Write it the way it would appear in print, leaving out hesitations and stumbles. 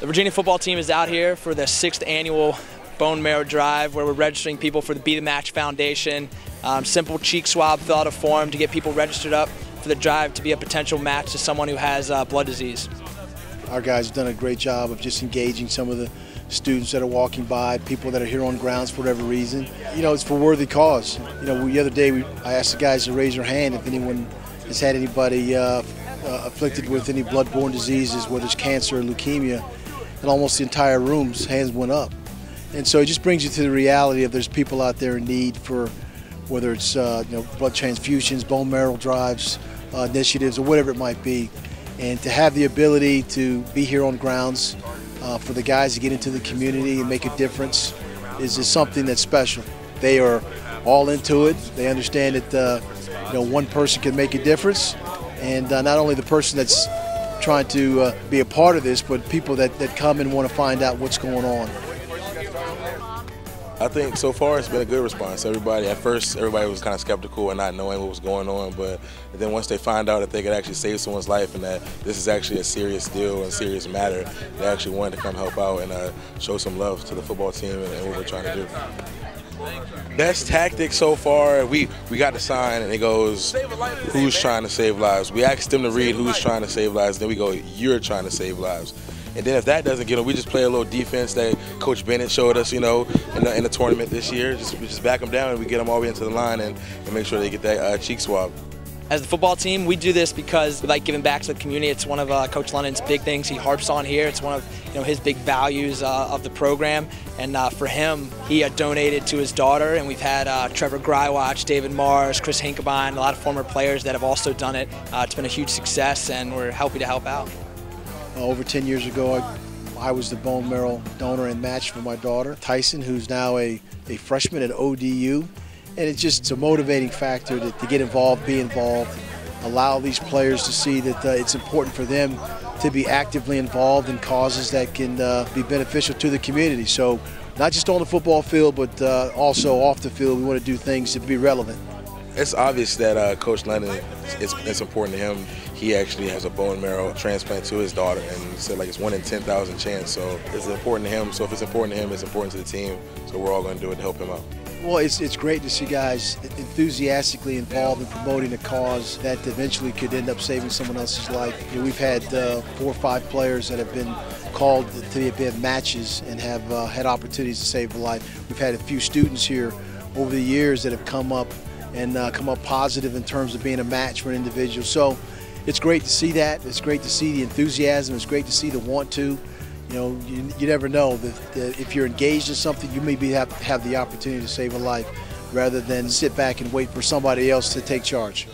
The Virginia football team is out here for the 6th annual Bone Marrow Drive, where we're registering people for the Be the Match Foundation. Simple cheek swab, fill out a form to get people registered up for the drive to be a potential match to someone who has blood disease. Our guys have done a great job of just engaging some of the students that are walking by, people that are here on grounds for whatever reason. You know, it's for a worthy cause. You know, the other day I asked the guys to raise their hand if anyone has had anybody afflicted with any blood-borne diseases, whether it's cancer or leukemia, and almost the entire room's hands went up. And so it just brings you to the reality of there's people out there in need for whether it's blood transfusions, bone marrow drives, initiatives, or whatever it might be. And to have the ability to be here on grounds for the guys to get into the community and make a difference is something that's special. They are all into it. They understand that one person can make a difference, and not only the person that's trying to be a part of this, but people that come and want to find out what's going on. I think so far it's been a good response. At first, everybody was kind of skeptical and not knowing what was going on, but then once they find out that they could actually save someone's life and that this is actually a serious deal and serious matter, they actually wanted to come help out and show some love to the football team and what we're trying to do. Best tactic so far, we got the sign and it goes, who's trying to save lives? We asked them to read who's trying to save lives, then we go, you're trying to save lives. And then if that doesn't get them, we just play a little defense that Coach Bennett showed us, in the tournament this year. We just back them down and we get them all the way into the line and make sure they get that cheek swab. As the football team, we do this because we like giving back to the community. It's one of Coach London's big things he harps on here. It's one of his big values of the program. And for him, he donated to his daughter, and we've had Trevor Grywatch, David Mars, Chris Hinkabine, a lot of former players that have also done it. It's been a huge success, and we're happy to help out. Over 10 years ago, I was the bone marrow donor and match for my daughter, Tyson, who's now a freshman at ODU. And it's a motivating factor to get involved, be involved, allow these players to see that it's important for them to be actively involved in causes that can be beneficial to the community. So not just on the football field, but also off the field, we want to do things to be relevant. It's obvious that Coach London, it's important to him. He actually has a bone marrow transplant to his daughter, and he said it's 1 in 10,000 chance. So it's important to him. So if it's important to him, it's important to the team. So we're all going to do it to help him out. Well, it's great to see guys enthusiastically involved in promoting a cause that eventually could end up saving someone else's life. We've had 4 or 5 players that have been called to the matches and have had opportunities to save a life. We've had a few students here over the years that have come up positive in terms of being a match for an individual. So it's great to see that. It's great to see the enthusiasm. It's great to see the want to. You never know that if you're engaged in something, you maybe have the opportunity to save a life rather than sit back and wait for somebody else to take charge.